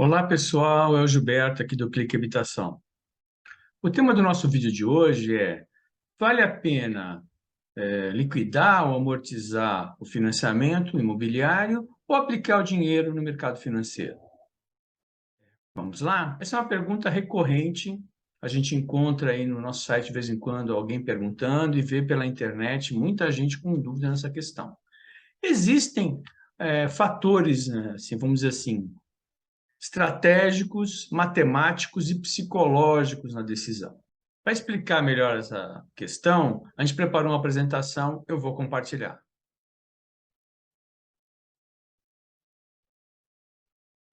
Olá pessoal, é o Gilberto aqui do Clique Habitação. O tema do nosso vídeo de hoje é: vale a pena liquidar ou amortizar o financiamento imobiliário ou aplicar o dinheiro no mercado financeiro? Vamos lá? Essa é uma pergunta recorrente. A gente encontra aí no nosso site de vez em quando alguém perguntando e vê pela internet muita gente com dúvida nessa questão. Existem fatores, né, assim, vamos dizer assim, estratégicos, matemáticos e psicológicos na decisão. Para explicar melhor essa questão, a gente preparou uma apresentação, eu vou compartilhar.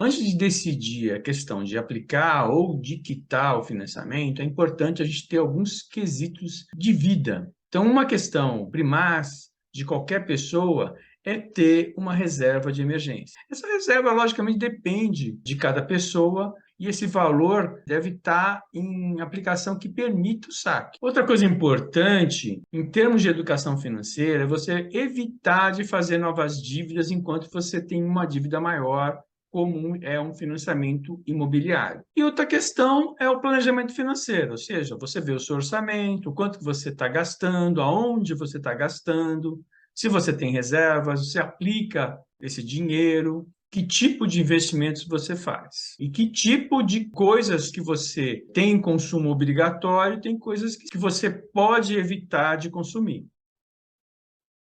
Antes de decidir a questão de aplicar ou de quitar o financiamento, é importante a gente ter alguns quesitos de vida. Então, uma questão primaz de qualquer pessoa é ter uma reserva de emergência. Essa reserva, logicamente, depende de cada pessoa e esse valor deve estar em aplicação que permita o saque. Outra coisa importante, em termos de educação financeira, é você evitar de fazer novas dívidas enquanto você tem uma dívida maior, como é um financiamento imobiliário. E outra questão é o planejamento financeiro, ou seja, você vê o seu orçamento, quanto que você está gastando, aonde você está gastando, se você tem reservas, você aplica esse dinheiro, que tipo de investimentos você faz e que tipo de coisas que você tem em consumo obrigatório, tem coisas que você pode evitar de consumir.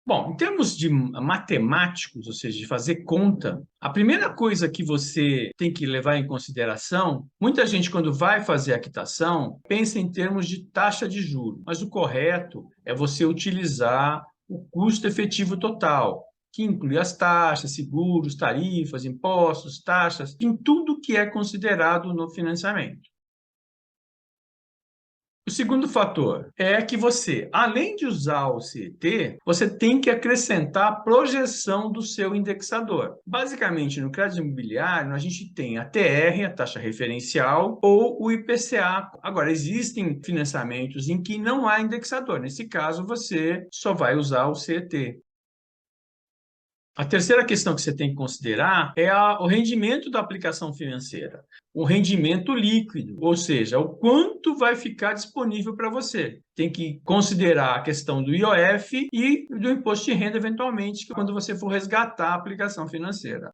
Bom, em termos de matemáticos, ou seja, de fazer conta, a primeira coisa que você tem que levar em consideração, muita gente, quando vai fazer a quitação, pensa em termos de taxa de juros, mas o correto é você utilizar o custo efetivo total, que inclui as taxas, seguros, tarifas, impostos, taxas, em tudo que é considerado no financiamento. O segundo fator é que você, além de usar o CET, você tem que acrescentar a projeção do seu indexador. Basicamente, no crédito imobiliário, a gente tem a TR, a taxa referencial, ou o IPCA. Agora, existem financiamentos em que não há indexador. Nesse caso, você só vai usar o CET. A terceira questão que você tem que considerar é o rendimento da aplicação financeira, o rendimento líquido, ou seja, o quanto vai ficar disponível para você. Tem que considerar a questão do IOF e do imposto de renda, eventualmente, quando você for resgatar a aplicação financeira.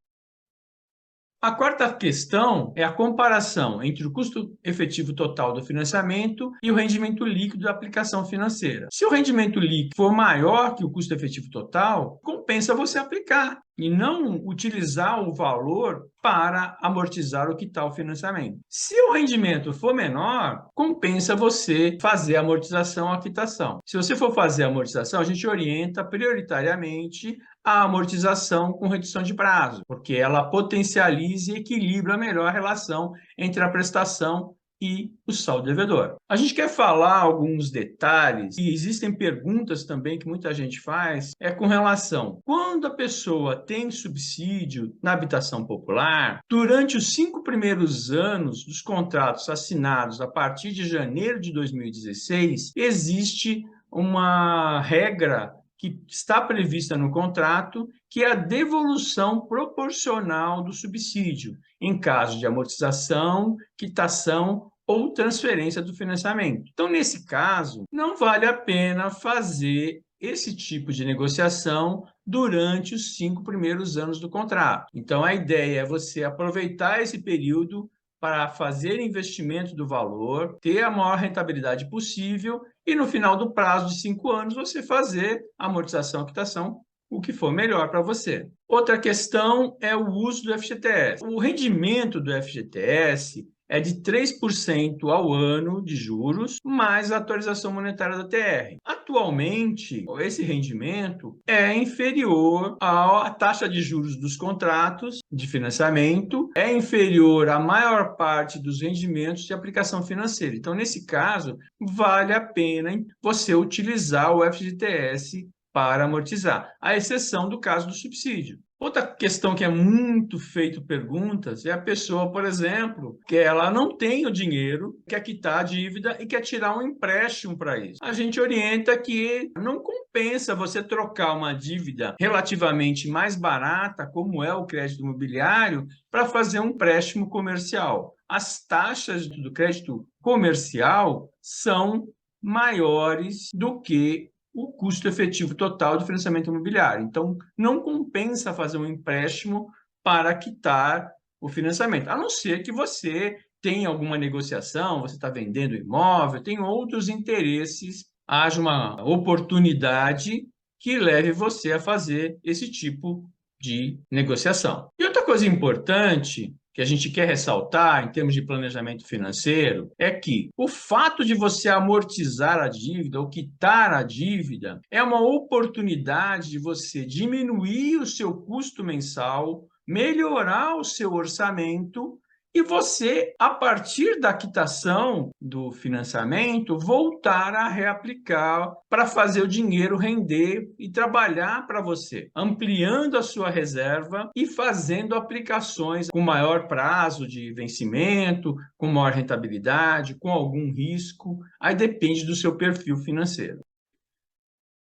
A quarta questão é a comparação entre o custo efetivo total do financiamento e o rendimento líquido da aplicação financeira. Se o rendimento líquido for maior que o custo efetivo total, compensa você aplicar e não utilizar o valor para amortizar ou quitar o financiamento. Se o rendimento for menor, compensa você fazer a amortização ou a quitação. Se você for fazer a amortização, a gente orienta prioritariamente a amortização com redução de prazo, porque ela potencializa e equilibra melhor a relação entre a prestação e o saldo devedor. A gente quer falar alguns detalhes, e existem perguntas também que muita gente faz, com relação, quando a pessoa tem subsídio na habitação popular, durante os 5 primeiros anos dos contratos assinados a partir de janeiro de 2016, existe uma regra que está prevista no contrato, que é a devolução proporcional do subsídio, em caso de amortização, quitação ou transferência do financiamento. Então, nesse caso, não vale a pena fazer esse tipo de negociação durante os 5 primeiros anos do contrato. Então, a ideia é você aproveitar esse período para fazer investimento do valor, ter a maior rentabilidade possível e, no final do prazo de 5 anos, você fazer a amortização, quitação, o que for melhor para você. Outra questão é o uso do FGTS. O rendimento do FGTS é de 3% ao ano de juros, mais a atualização monetária da TR. Atualmente, esse rendimento é inferior à taxa de juros dos contratos de financiamento, é inferior à maior parte dos rendimentos de aplicação financeira. Então, nesse caso, vale a pena você utilizar o FGTS para amortizar, à exceção do caso do subsídio. Outra questão que é muito feito perguntas é a pessoa, por exemplo, que ela não tem o dinheiro, quer quitar a dívida e quer tirar um empréstimo para isso. A gente orienta que não compensa você trocar uma dívida relativamente mais barata, como é o crédito imobiliário, para fazer um empréstimo comercial. As taxas do crédito comercial são maiores do que o custo efetivo total do financiamento imobiliário. Então, não compensa fazer um empréstimo para quitar o financiamento, a não ser que você tenha alguma negociação, você está vendendo imóvel, tem outros interesses, haja uma oportunidade que leve você a fazer esse tipo de negociação. E outra coisa importante que a gente quer ressaltar em termos de planejamento financeiro é que o fato de você amortizar a dívida ou quitar a dívida é uma oportunidade de você diminuir o seu custo mensal, melhorar o seu orçamento e você, a partir da quitação do financiamento, voltar a reaplicar para fazer o dinheiro render e trabalhar para você, ampliando a sua reserva e fazendo aplicações com maior prazo de vencimento, com maior rentabilidade, com algum risco. Aí depende do seu perfil financeiro.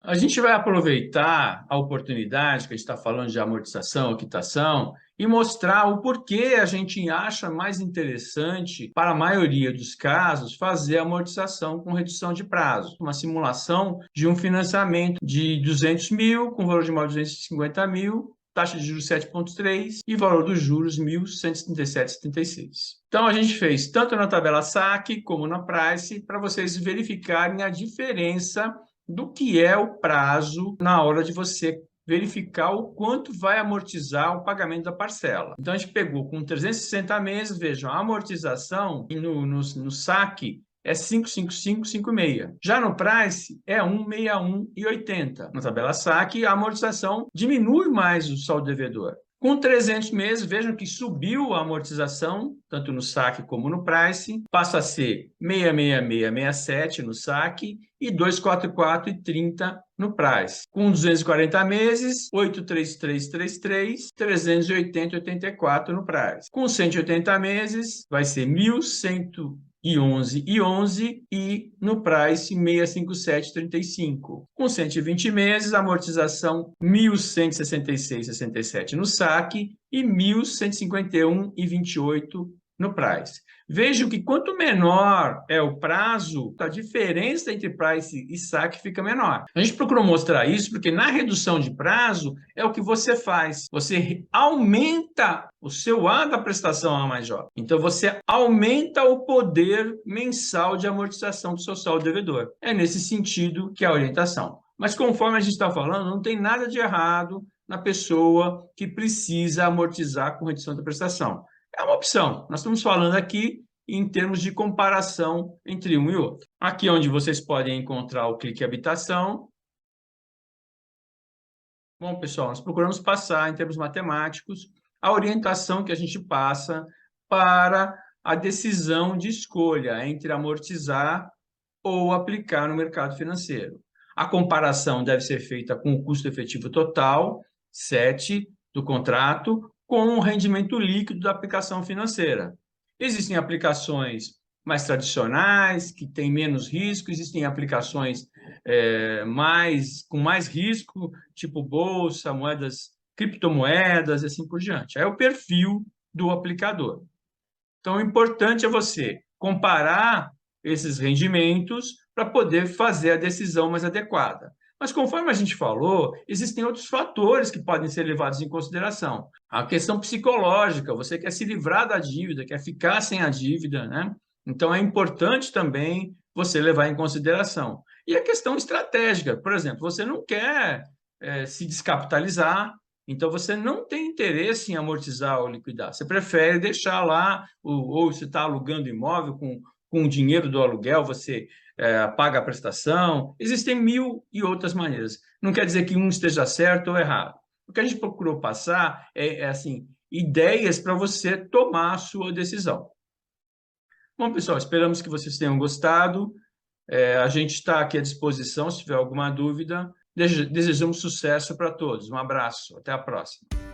A gente vai aproveitar a oportunidade que a gente está falando de amortização, quitação, e mostrar o porquê a gente acha mais interessante, para a maioria dos casos, fazer amortização com redução de prazo. Uma simulação de um financiamento de 200 mil, com valor de imóvel de 250 mil, taxa de juros 7,3 e valor dos juros 1.137,76. Então, a gente fez tanto na tabela SAC como na Price, para vocês verificarem a diferença do que é o prazo na hora de você verificar o quanto vai amortizar o pagamento da parcela. Então, a gente pegou com 360 meses, vejam, a amortização no saque é 555,56. Já no Price, é 161,80. Na tabela saque, a amortização diminui mais o saldo devedor. Com 300 meses, vejam que subiu a amortização, tanto no saque como no Price, passa a ser 666,67 no saque e 244,30 no Price. Com 240 meses, 83333, 380,84 no Price. Com 180 meses, vai ser 1.111,11 e no Price 657,35. Com 120 meses, amortização 1.166,67 no saque e 1.151,28 no Price. Vejam que quanto menor é o prazo, a diferença entre Price e saque fica menor. A gente procurou mostrar isso porque na redução de prazo é o que você faz. Você aumenta o seu A da prestação A mais J. Então, você aumenta o poder mensal de amortização do seu saldo devedor. É nesse sentido que é a orientação. Mas conforme a gente está falando, não tem nada de errado na pessoa que precisa amortizar com redução da prestação. É uma opção. Nós estamos falando aqui em termos de comparação entre um e outro. Aqui é onde vocês podem encontrar o clique habitação. Bom, pessoal, nós procuramos passar, em termos matemáticos, a orientação que a gente passa para a decisão de escolha entre amortizar ou aplicar no mercado financeiro. A comparação deve ser feita com o custo efetivo total, 7, do contrato, com o rendimento líquido da aplicação financeira. Existem aplicações mais tradicionais, que têm menos risco, existem aplicações com mais risco, tipo bolsa, criptomoedas e assim por diante. É o perfil do aplicador. Então, o importante é você comparar esses rendimentos para poder fazer a decisão mais adequada. Mas, conforme a gente falou, existem outros fatores que podem ser levados em consideração. A questão psicológica, você quer se livrar da dívida, quer ficar sem a dívida, né? Então, é importante também você levar em consideração. E a questão estratégica, por exemplo, você não quer se descapitalizar, então você não tem interesse em amortizar ou liquidar, você prefere deixar lá, ou você está alugando imóvel com o dinheiro do aluguel, você paga a prestação. Existem mil e outras maneiras. Não quer dizer que um esteja certo ou errado. O que a gente procurou passar assim, ideias para você tomar a sua decisão. Bom, pessoal, esperamos que vocês tenham gostado. A gente está aqui à disposição se tiver alguma dúvida. Desejamos sucesso para todos. Um abraço. Até a próxima.